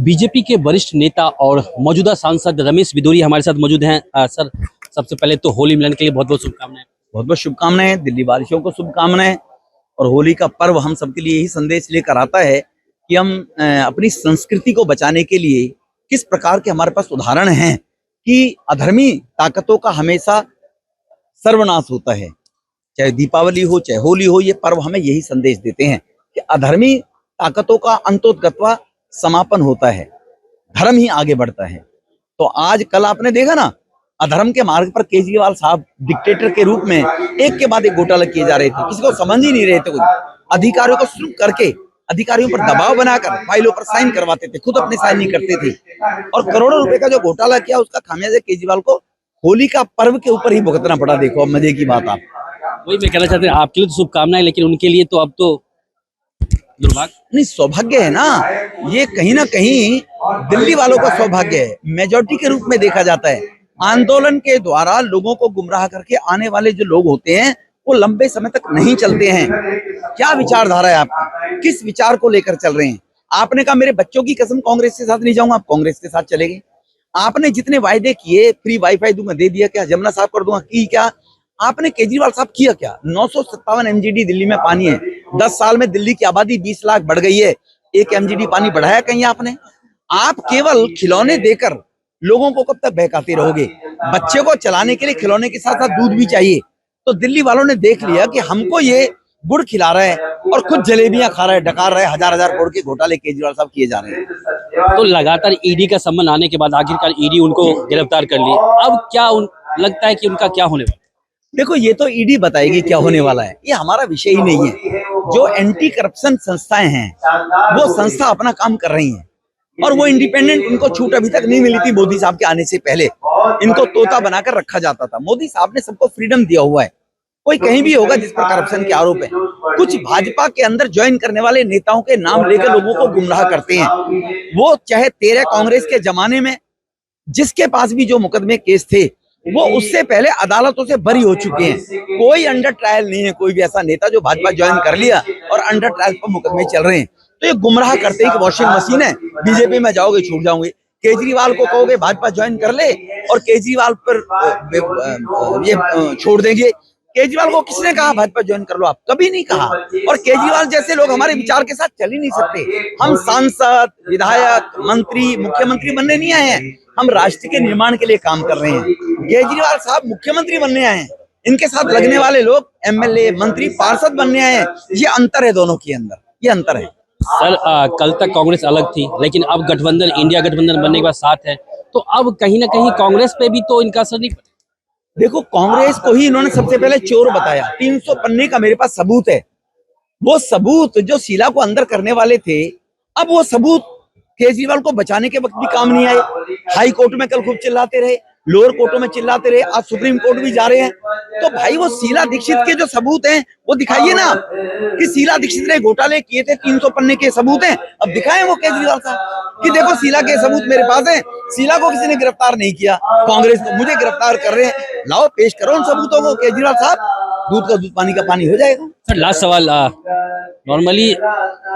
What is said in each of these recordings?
BJP के वरिष्ठ नेता और मौजूदा सांसद रमेश बिधूरी हमारे साथ मौजूद हैं। सर, सबसे पहले तो होली मिलन के लिए बहुत बहुत शुभकामनाएं। बहुत बहुत शुभकामनाएं। दिल्ली वासियों को शुभकामनाएं। और होली का पर्व हम सबके लिए यही संदेश लेकर आता है कि हम अपनी संस्कृति को बचाने के लिए किस प्रकार के हमारे पास उदाहरण हैं कि अधर्मी ताकतों का हमेशा सर्वनाश होता है। चाहे दीपावली हो, चाहे होली हो, ये पर्व हमें यही संदेश देते हैं कि अधर्मी ताकतों का अंतोत्गत्वा समापन होता है, धर्म ही आगे बढ़ता है। तो आज कल आपने देखा ना, अधर्म के मार्ग पर केजरीवाल साहब डिक्टेटर के रूप में एक के बाद एक घोटाला किए जा रहे थे, किसी को समझ ही नहीं रहे थे। अधिकारियों को शुरू करके अधिकारियों पर दबाव बनाकर फाइलों पर साइन करवाते थे, खुद अपने साइन नहीं करते थे। और करोड़ों रुपए का जो घोटाला किया, उसका खामियाजा केजरीवाल को होली का पर्व के ऊपर ही भुगतना पड़ा। देखो अब मजे की बात, आप वही मैं कहना चाहते हैं, आपके लिए तो शुभकामनाएं, लेकिन उनके लिए तो अब तो दुर्भाग्य नहीं, सौभाग्य है ना। ये कहीं ना कहीं दिल्ली वालों का सौभाग्य है, मेजॉरिटी के रूप में देखा जाता है। आंदोलन के द्वारा लोगों को गुमराह करके आने वाले जो लोग होते हैं, वो लंबे समय तक नहीं चलते हैं। क्या विचारधारा है आपकी, किस विचार को लेकर चल रहे हैं? आपने कहा मेरे बच्चों की कसम कांग्रेस के साथ नहीं जाऊंगा, आप कांग्रेस के साथ चले गए। आपने जितने वायदे किए, फ्री वाईफाई दूंगा, दे दिया क्या? जमुना साफ कर दूंगा, की क्या? आपने केजरीवाल साहब किया क्या? 957 एमजीडी दिल्ली में पानी है। 10 साल में दिल्ली की आबादी 20 लाख बढ़ गई है। 1 एमजीडी पानी बढ़ाया कहीं आपने? आप केवल खिलौने देकर लोगों को कब तक बहकाते रहोगे? बच्चे को चलाने के लिए खिलौने के साथ साथ दूध भी चाहिए। तो दिल्ली वालों ने देख लिया कि हमको ये गुड़ खिला रहा है और खुद जलेबियां खा रहा है, डकार रहा है। हजार हजार करोड़ के घोटाले केजरीवाल साहब किए जा रहे हैं। तो लगातार ईडी का सम्मन आने के बाद आखिरकार ईडी उनको गिरफ्तार कर ली। अब क्या लगता है कि उनका क्या होने वाला? देखो, ये तो ईडी बताएगी क्या होने वाला है, ये हमारा विषय ही नहीं है। जो एंटी करप्शन संस्थाएं हैं, वो संस्था अपना काम कर रही हैं और वो इंडिपेंडेंट, उनको छूट अभी तक नहीं मिली थी। मोदी साहब के आने से पहले इनको तोता बनाकर रखा जाता था। मोदी साहब ने सबको फ्रीडम दिया हुआ है। कोई कहीं भी होगा जिस पर करप्शन के आरोप है। कुछ भाजपा के अंदर ज्वाइन करने वाले नेताओं के नाम लेकर लोगों को गुमराह करते हैं। वो चाहे 13 कांग्रेस के जमाने में जिसके पास भी जो मुकदमे केस थे, वो उससे पहले अदालतों से बरी हो चुके हैं। कोई अंडर ट्रायल नहीं है, कोई भी ऐसा नेता जो भाजपा ज्वाइन कर लिया और अंडर ट्रायल पर मुकदमे चल रहे हैं। तो ये गुमराह करते हैं कि वॉशिंग मशीन है, बीजेपी में जाओगे छूट जाओगे। केजरीवाल को कहोगे भाजपा ज्वाइन कर ले और केजरीवाल पर ये छोड़ देंगे। केजरीवाल को किसने कहा भाजपा ज्वाइन कर लो? आप कभी नहीं कहा। और केजरीवाल जैसे लोग हमारे विचार के साथ चल ही नहीं सकते। हम सांसद, विधायक, मंत्री, मुख्यमंत्री बनने नहीं आए हैं, हम राष्ट्र के निर्माण के लिए काम कर रहे हैं। केजरीवाल साहब मुख्यमंत्री बनने आए हैं, इनके साथ लगने वाले लोग एमएलए, मंत्री, पार्षद बनने आए हैं। ये अंतर है दोनों के अंदर, ये अंतर है। सर, कल तक कांग्रेस अलग थी, लेकिन अब गठबंधन, इंडिया गठबंधन बनने के बाद साथ है, तो अब कहीं ना कहीं कांग्रेस पे भी तो इनका असर नहीं पड़ा। देखो, कांग्रेस को ही इन्होंने सबसे पहले चोर बताया। 300 पन्ने का मेरे पास सबूत है। वो सबूत जो शीला को अंदर करने वाले थे, अब वो सबूत केजरीवाल को बचाने के वक्त भी काम नहीं आए। हाई कोर्ट में कल खूब चिल्लाते रहे, लोअर कोर्टों में चिल्लाते रहे, आज सुप्रीम कोर्ट भी जा रहे हैं। तो भाई वो शीला दीक्षित के जो सबूत हैं वो दिखाइए ना, कि शीला दीक्षित ने घोटाले किए थे, 300 पन्ने के सबूत हैं। अब दिखाएं वो केजरीवाल साहब कि देखो शीला के सबूत मेरे पास हैं। शीला को किसी ने गिरफ्तार नहीं किया, कांग्रेस को मुझे गिरफ्तार कर रहे हैं। लाओ, पेश करो उन सबूतों को केजरीवाल साहब, दूध का दूध, पानी का पानी हो जाएगा। सर, लास्ट सवाल। नॉर्मली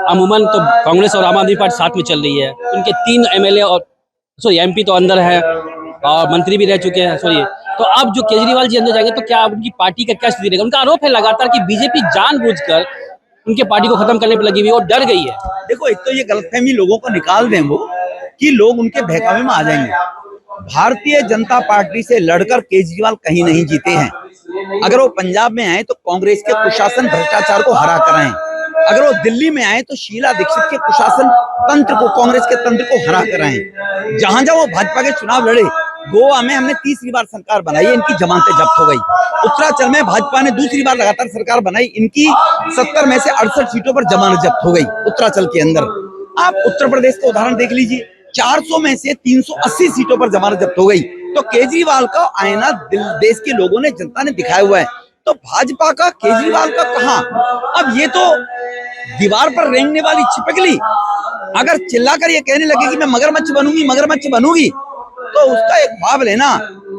अमूमन तो कांग्रेस और आम आदमी पार्टी साथ में चल रही है। उनके 3 एमएलए और एमपी तो अंदर है और मंत्री भी रह चुके हैं। तो अब जो केजरीवाल जी अंदर जाएंगे तो क्या उनकी पार्टी का क्या स्थिति रहेगा? उनका आरोप है लगातार कि बीजेपी जानबूझकर उनके पार्टी को खत्म करने पर लगी हुई और डर गई है। देखो, एक तो ये गलतफहमी लोगों को निकाल दें वो, कि लोग उनके बहकावे में आ जाएंगे। भारतीय जनता पार्टी से लड़कर केजरीवाल कहीं नहीं जीते हैं। अगर वो पंजाब में आए तो कांग्रेस के कुशासन भ्रष्टाचार को हरा कर आए। अगर वो दिल्ली में आए तो शीला दीक्षित के कुशासन तंत्र को, कांग्रेस के तंत्र को हरा कर आए। जहां जहां वो भाजपा के चुनाव लड़े, गोवा में हमने 30वीं बार सरकार बनाई, इनकी जमानतें जब्त हो गई। उत्तराखंड में भाजपा ने दूसरी बार लगातार सरकार बनाई, इनकी 70 में से 68 सीटों पर जमानत जब्त हो गई उत्तराखंड के अंदर। आप उत्तर प्रदेश का उदाहरण देख लीजिए, 400 में से 380 सीटों पर जमानत जब्त हो गई। तो केजरीवाल का आईना देश के लोगों ने, जनता ने दिखाया हुआ है। तो भाजपा का, केजरीवाल का कहां? अब ये तो दीवार पर रेंगने वाली छिपकली अगर चिल्लाकर ये कहने लगे कि मैं मगरमच्छ बनूंगी, मगरमच्छ बनूंगी, तो उसका एक ख्वाब लेना,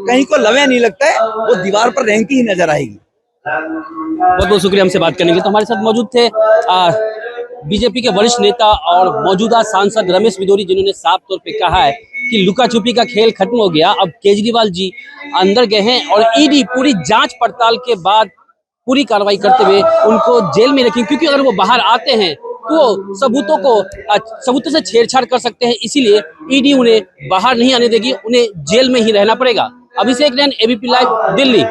कहीं को लवे नहीं लगता है, वो दीवार पर रेंगती ही नजर आएगी। बहुत बहुत शुक्रिया हमसे बात करने के लिए। तो हमारे साथ मौजूद थे बीजेपी के वरिष्ठ नेता और मौजूदा सांसद रमेश बिदोरी, जिन्होंने साफ तौर पे कहा है कि लुका छुपी का खेल खत्म हो गया, अब केजरीवाल जी अंदर गए हैं और ईडी पूरी जांच पड़ताल के बाद पूरी कार्रवाई करते हुए उनको जेल में रखेंगे, क्योंकि अगर वो बाहर आते हैं तो सबूतों से छेड़छाड़ कर सकते हैं, इसीलिए ईडी उन्हें बाहर नहीं आने देगी, उन्हें जेल में ही रहना पड़ेगा। अभिषेक नैन, एबीपी लाइव, दिल्ली।